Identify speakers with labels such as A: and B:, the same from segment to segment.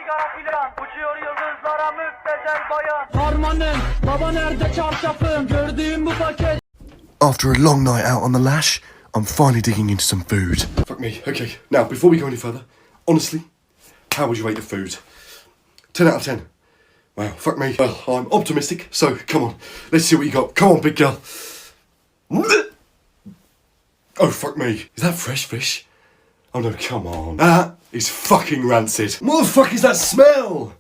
A: sigara filan, uçuyor yıldızlara müptezel bayan.
B: Harmanım, baba nerede çarşafım, gördüğüm bu paket.
C: After a long night out on the lash, I'm finally digging into some food. Fuck me. Okay, now, before we go any further, honestly, how would you rate the food? 10 out of 10. Wow, fuck me. Well, I'm optimistic, so come on. Let's see what you got. Come on, big girl. Oh, fuck me. Is that fresh fish? Oh no, come on. That is fucking rancid. What the fuck is that smell?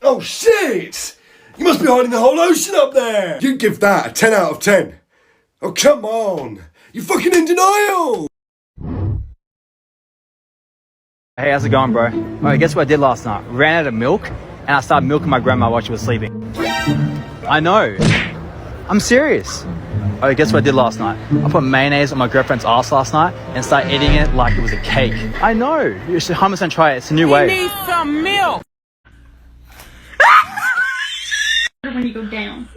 C: Oh shit! You must be hiding the whole ocean up there! You give that a 10 out of 10. Oh, come on. You're fucking in denial!
D: Hey, how's it going, bro? Alright, guess what I did last night? Ran out of milk, and I started milking my grandma while she was sleeping. I know. I'm serious. Alright, guess what I did last night? I put mayonnaise on my girlfriend's ass last night and started eating it like it was a cake. I know. You should 100% try it. It's a new way.
B: Need some milk.
E: When you go down.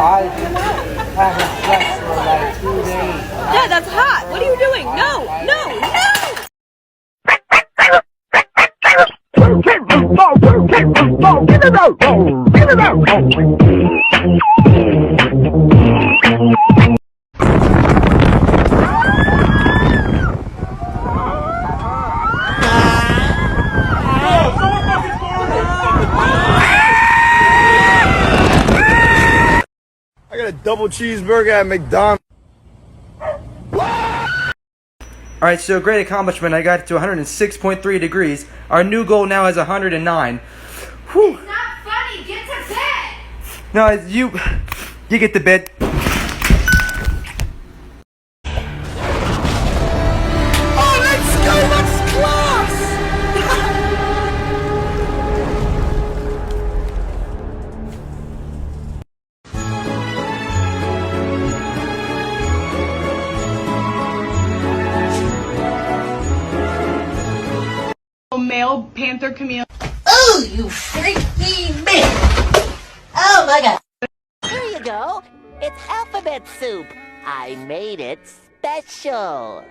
B: I haven't slept for like 2 days.
F: Dad, that's hot. What are you doing? No, no, no!
G: I got a double cheeseburger at McDonald's.
H: Alright, so great accomplishment. I got to 106.3 degrees. Our new goal now is 109. Whew.
E: It's not funny. Get to bed.
H: No, you get to bed.
B: Oh, let's go. That's class.
F: Male panther chameleon.
I: Oh, you freaky bitch! Oh my god! Here you go. It's alphabet soup. I made it special.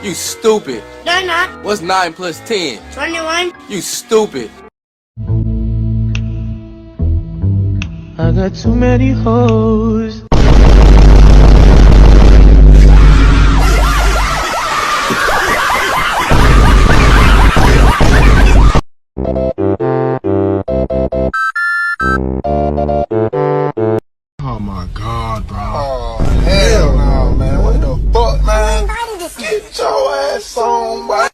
J: You stupid.
I: No, I'm not.
J: What's 9 plus 10?
I: 21.
J: You stupid.
B: I got too many hoes.
G: Oh my god, bro. Oh, hell no, man. What the fuck, man? Get your ass on, bro.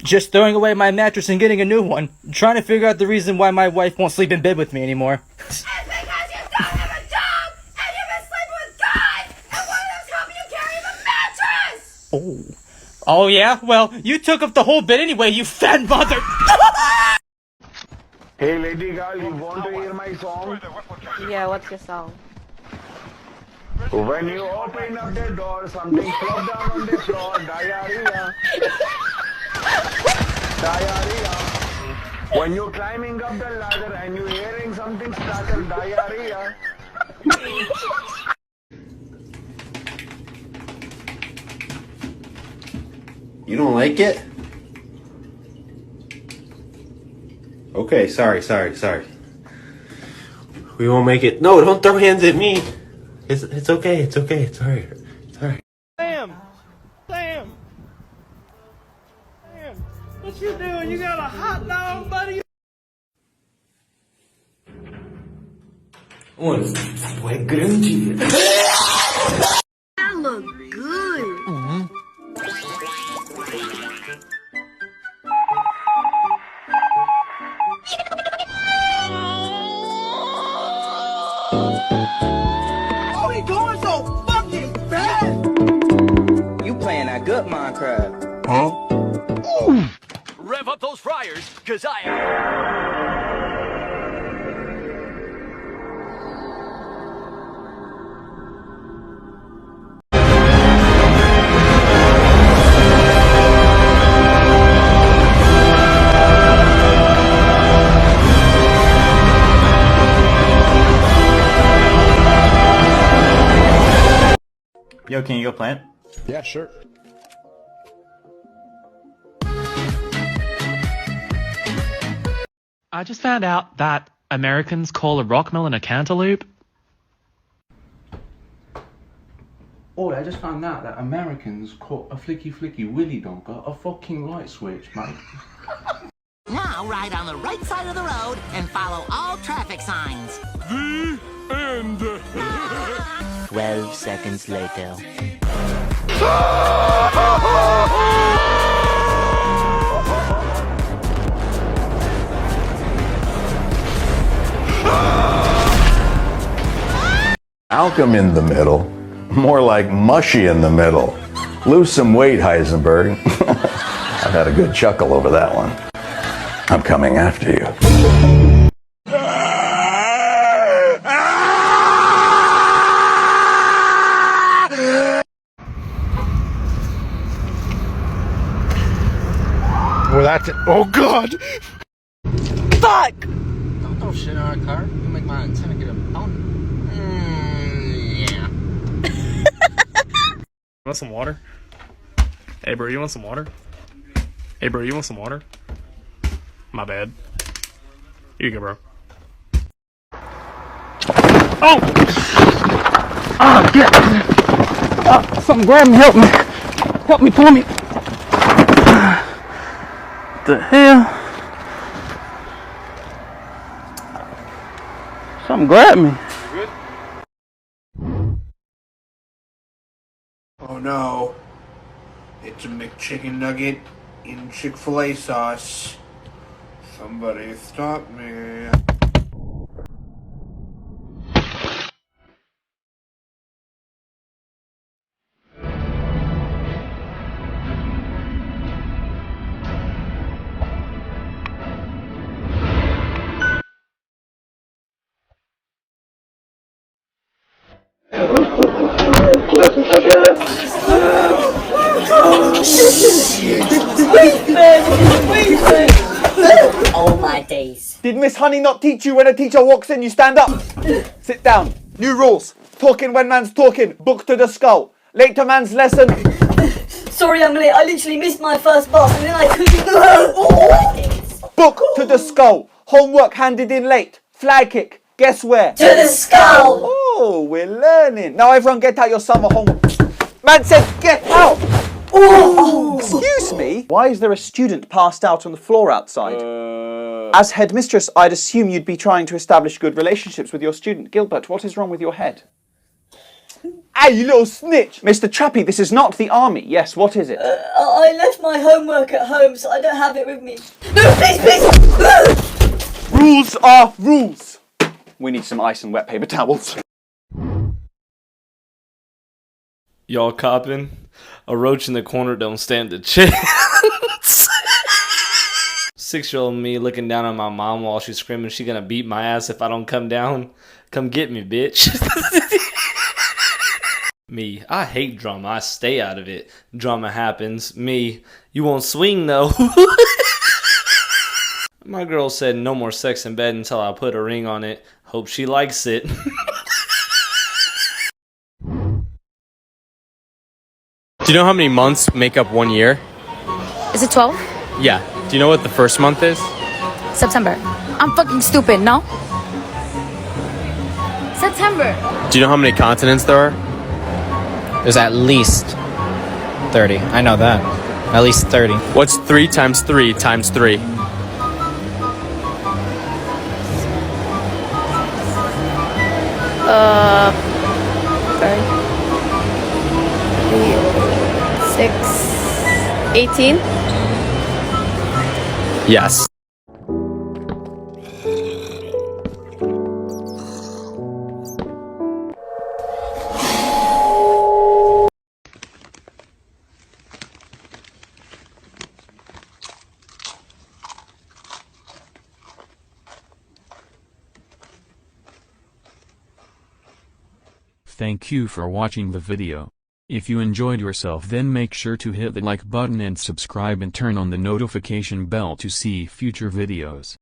D: Just throwing away my mattress and getting a new one. Trying to figure out the reason why my wife won't sleep in bed with me anymore.
E: It's because you don't have a job and you've been sleeping with guys and one of them's helping you carry the mattress!
D: Oh. Oh yeah? Well, you took up the whole bed anyway, you fat mother!
G: Hey, lady girl, you want to hear my song?
F: Yeah, what's your song?
G: When you open up the door, something flopped down on the floor. Diarrhea. Diarrhea. When you're climbing up the ladder and you're hearing something splatter. Diarrhea.
K: You don't like it? Okay, sorry. We won't make it. No, don't throw hands at me. It's okay, it's alright.
B: Sam, what you doing? You got a hot dog, buddy? Olha, pô, é grande.
E: That look good.
B: Oh, he going so fucking fast.
L: You playing that good Minecraft.
A: Rev up those fryers, cause I am.
D: Yo, can you go plant?
G: Yeah, sure.
M: I just found out that Americans call a rockmelon a cantaloupe.
K: Oh, I just found out that Americans call a flicky flicky willy donker a fucking light switch, mate.
I: Now ride on the right side of the road and follow all traffic signs.
G: The end.
I: 12 seconds later.
N: Malcolm in the middle. More like mushy in the middle. Lose some weight, Heisenberg. I've had a good chuckle over that one. I'm coming after you.
G: Well, that's it. Oh, God.
F: Fuck!
L: Don't throw shit in our car. You make my antenna get a boner. Yeah.
M: Want some water? Hey, bro, you want some water? Hey, bro, you want some water? My bad. Here you go, bro. Oh!
B: Oh, get. Something grab me, help me. Help me, pull me. What the hell? Something grab me.
G: Good? Oh, no. It's a McChicken nugget in Chick-fil-A sauce. Somebody stop me.
I: Oh my days.
L: Did Miss Honey not teach you when a teacher walks in, you stand up? Sit down. New rules. Talking when man's talking. Book to the skull. Late to man's lesson.
F: Sorry, I'm late. I literally missed my first bus and then I couldn't.
L: Book to the skull. Homework handed in late. Flag kick. Guess where?
F: To the skull.
L: Oh, we're learning. Now everyone get out your summer homework. Man said get out.
F: Oh.
L: Excuse me? Why is there a student passed out on the floor outside? As headmistress, I'd assume you'd be trying to establish good relationships with your student. Gilbert, what is wrong with your head? Hey, you little snitch! Mr. Trappy, this is not the army. Yes, what is it?
F: I left my homework at home, so I don't have it with me. No, please, please!
L: Rules are rules. We need some ice and wet paper towels.
O: Y'all copping? A roach in the corner don't stand a chance. 6-year-old me looking down on my mom while she's screaming she gonna beat my ass if I don't come down. Come get me, bitch. Me, I hate drama. I stay out of it. Drama happens. Me, you won't swing though. My girl said no more sex in bed until I put a ring on it. Hope she likes it.
P: Do you know how many months make up 1 year?
Q: Is it 12?
P: Yeah. Do you know what the first month is?
Q: September. I'm fucking stupid, no? September.
P: Do you know how many continents there are?
R: There's at least 30. I know that. At least 30.
P: What's 3 times 3 times 3?
Q: Sorry. 6, 18.
P: Yes.
S: Thank you for watching the video. If you enjoyed yourself, then make sure to hit the like button and subscribe and turn on the notification bell to see future videos.